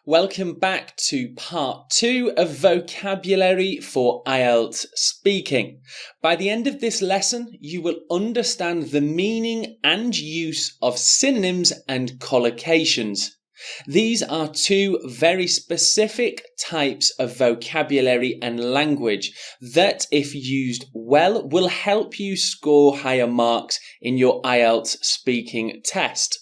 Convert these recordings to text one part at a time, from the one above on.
Welcome back to part 2 of vocabulary for IELTS speaking. By the end of this lesson, you will understand the meaning and use of synonyms and collocations. These are two very specific types of vocabulary and language that, if used well, will help you score higher marks in your IELTS speaking test.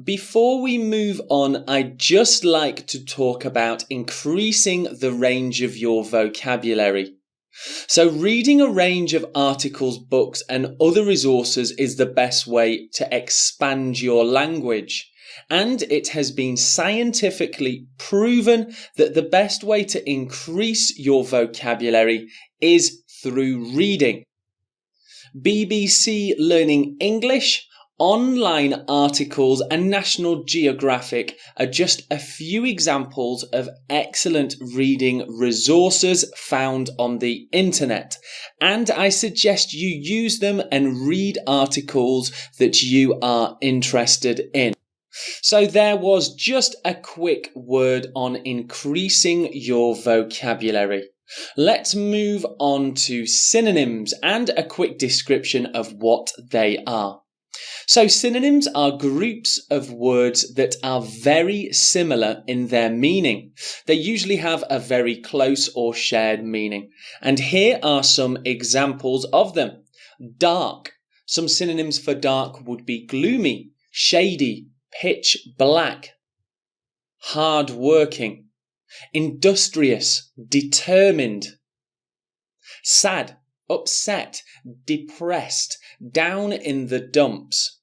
Before we move on, I'd just like to talk about increasing the range of your vocabulary. So reading a range of articles, books and other resources is the best way to expand your language. And it has been scientifically proven that the best way to increase your vocabulary is through reading. BBC Learning English, online articles and National Geographic are just a few examples of excellent reading resources found on the internet, and I suggest you use them and read articles that you are interested in. So there was just a quick word on increasing your vocabulary. Let's move on to synonyms and a quick description of what they are. So synonyms are groups of words that are very similar in their meaning. They usually have a very close or shared meaning. And here are some examples of them. Dark. Some synonyms for dark would be gloomy, shady, pitch black. Hard working. Industrious, determined. Sad, upset, depressed, down in the dumps.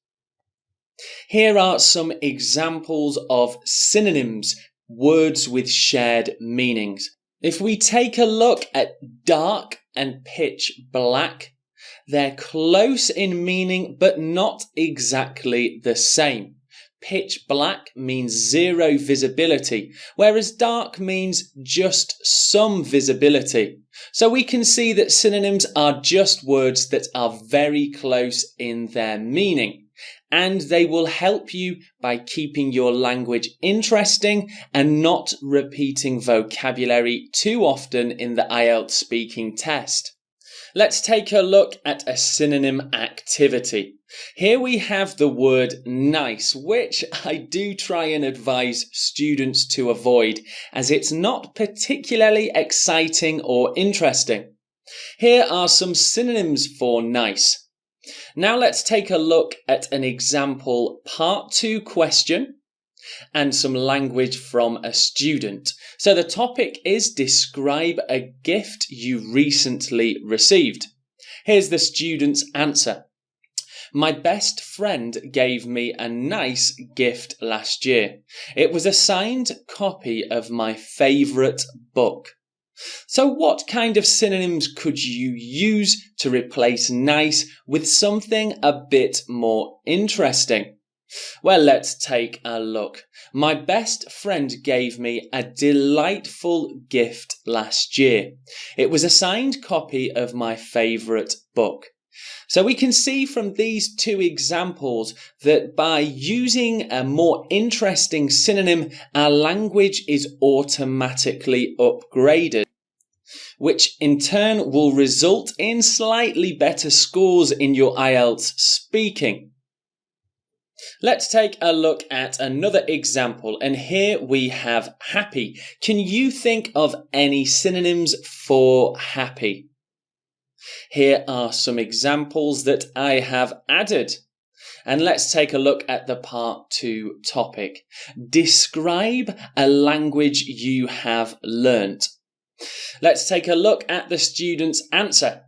Here are some examples of synonyms, words with shared meanings. If we take a look at dark and pitch black, they're close in meaning but not exactly the same. Pitch black means zero visibility, whereas dark means just some visibility. So we can see that synonyms are just words that are very close in their meaning, and they will help you by keeping your language interesting and not repeating vocabulary too often in the IELTS speaking test. Let's take a look at a synonym activity. Here we have the word nice, which I do try and advise students to avoid, as it's not particularly exciting or interesting. Here are some synonyms for nice. Now let's take a look at an example part 2 question and some language from a student. So the topic is describe a gift you recently received. Here's the student's answer. My best friend gave me a nice gift last year. It was a signed copy of my favourite book. So what kind of synonyms could you use to replace nice with something a bit more interesting? Well, let's take a look. My best friend gave me a delightful gift last year. It was a signed copy of my favourite book. So we can see from these two examples that by using a more interesting synonym, our language is automatically upgraded, which in turn will result in slightly better scores in your IELTS speaking. Let's take a look at another example, and here we have happy. Can you think of any synonyms for happy? Here are some examples that I have added. And let's take a look at the part 2 topic. Describe a language you have learnt. Let's take a look at the student's answer.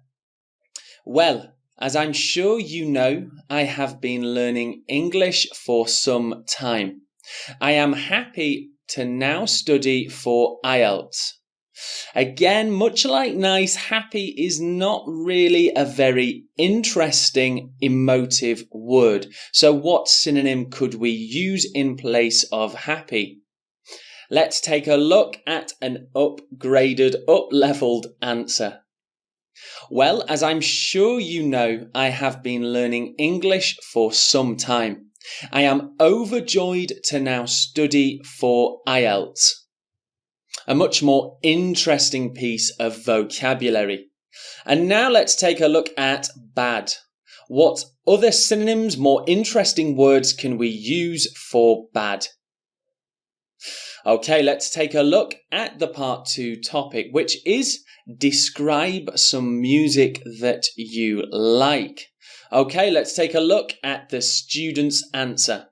Well, as I'm sure you know, I have been learning English for some time. I am happy to now study for IELTS. Again, much like nice, happy is not really a very interesting, emotive word. So what synonym could we use in place of happy? Let's take a look at an upgraded, up-leveled answer. Well, as I'm sure you know, I have been learning English for some time. I am overjoyed to now study for IELTS. A much more interesting piece of vocabulary. And now let's take a look at bad. What other synonyms, more interesting words can we use for bad? Okay, let's take a look at the part 2 topic, which is describe some music that you like. Okay, let's take a look at the student's answer.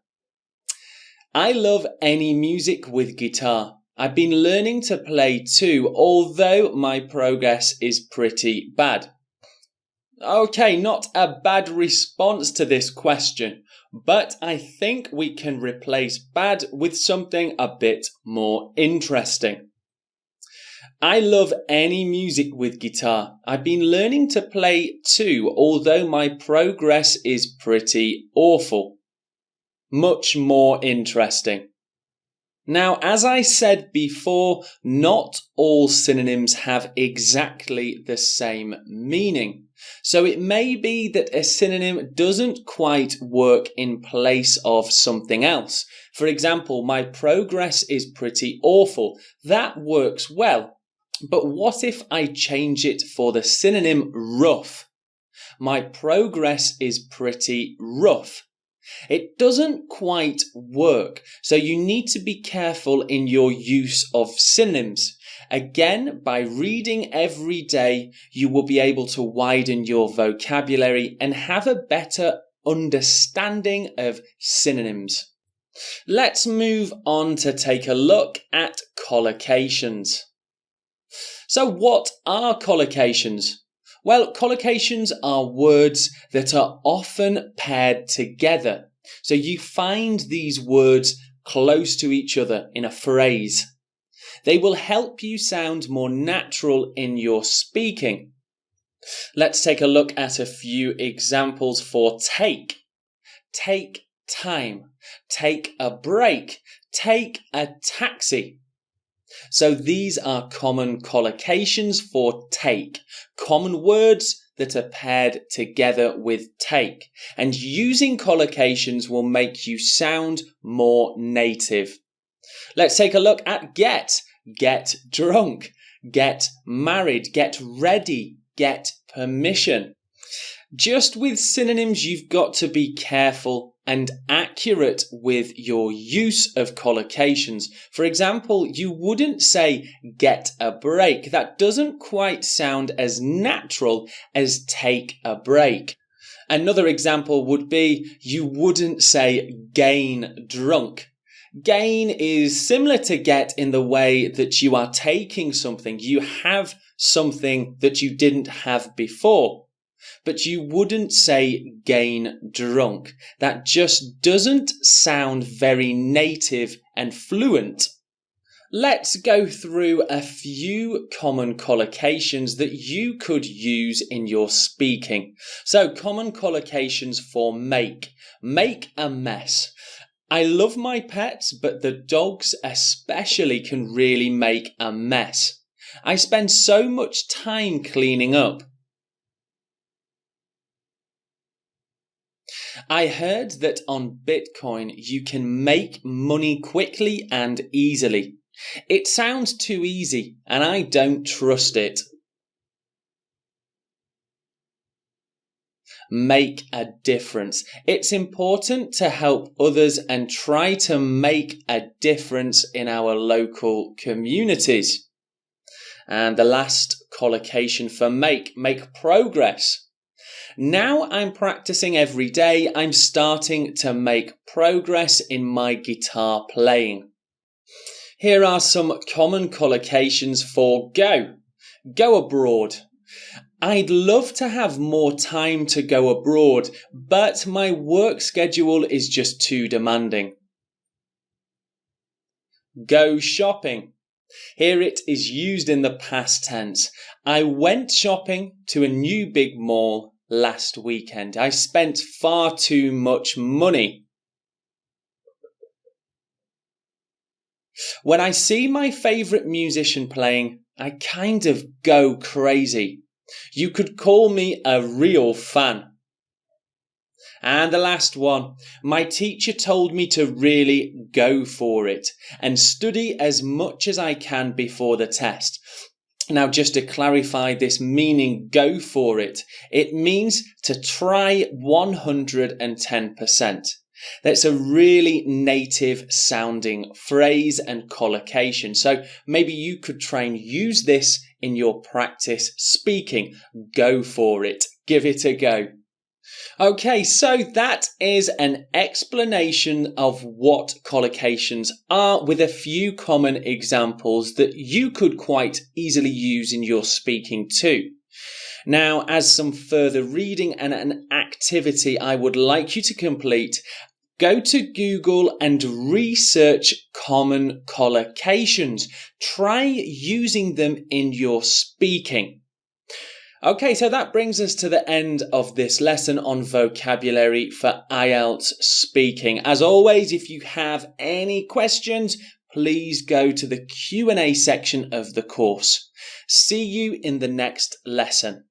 I love any music with guitar. I've been learning to play too, although my progress is pretty bad. Okay, not a bad response to this question, but I think we can replace bad with something a bit more interesting. I love any music with guitar. I've been learning to play too, although my progress is pretty awful. Much more interesting. Now, as I said before, not all synonyms have exactly the same meaning. So it may be that a synonym doesn't quite work in place of something else. For example, my progress is pretty awful. That works well. But what if I change it for the synonym rough? My progress is pretty rough. It doesn't quite work, so you need to be careful in your use of synonyms. Again, by reading every day, you will be able to widen your vocabulary and have a better understanding of synonyms. Let's move on to take a look at collocations. So what are collocations? Well, collocations are words that are often paired together. So you find these words close to each other in a phrase. They will help you sound more natural in your speaking. Let's take a look at a few examples for take. Take time. Take a break. Take a taxi. So these are common collocations for take, common words that are paired together with take. And using collocations will make you sound more native. Let's take a look at get. Get drunk, get married, get ready, get permission. Just with synonyms, you've got to be careful and accurate with your use of collocations. For example, you wouldn't say get a break. That doesn't quite sound as natural as take a break. Another example would be you wouldn't say gain drunk. Gain is similar to get in the way that you are taking something. You have something that you didn't have before. But you wouldn't say gain drunk. That just doesn't sound very native and fluent. Let's go through a few common collocations that you could use in your speaking. So common collocations for make. Make a mess. I love my pets, but the dogs especially can really make a mess. I spend so much time cleaning up. I heard that on Bitcoin you can make money quickly and easily. It sounds too easy and I don't trust it. Make a difference. It's important to help others and try to make a difference in our local communities. And the last collocation for make progress. Now I'm practicing every day. I'm starting to make progress in my guitar playing. Here are some common collocations for go. Go abroad. I'd love to have more time to go abroad, but my work schedule is just too demanding. Go shopping. Here it is used in the past tense. I went shopping to a new big mall last weekend. I spent far too much money. When I see my favourite musician playing, I kind of go crazy. You could call me a real fan. And the last one, my teacher told me to really go for it and study as much as I can before the test. Now, just to clarify this meaning, go for it, it means to try 110%. That's a really native sounding phrase and collocation. So maybe you could try and use this in your practice speaking. Go for it. Give it a go. Okay, so that is an explanation of what collocations are with a few common examples that you could quite easily use in your speaking too. Now, as some further reading and an activity I would like you to complete, go to Google and research common collocations. Try using them in your speaking. Okay, so that brings us to the end of this lesson on vocabulary for IELTS speaking. As always, if you have any questions, please go to the Q&A section of the course. See you in the next lesson.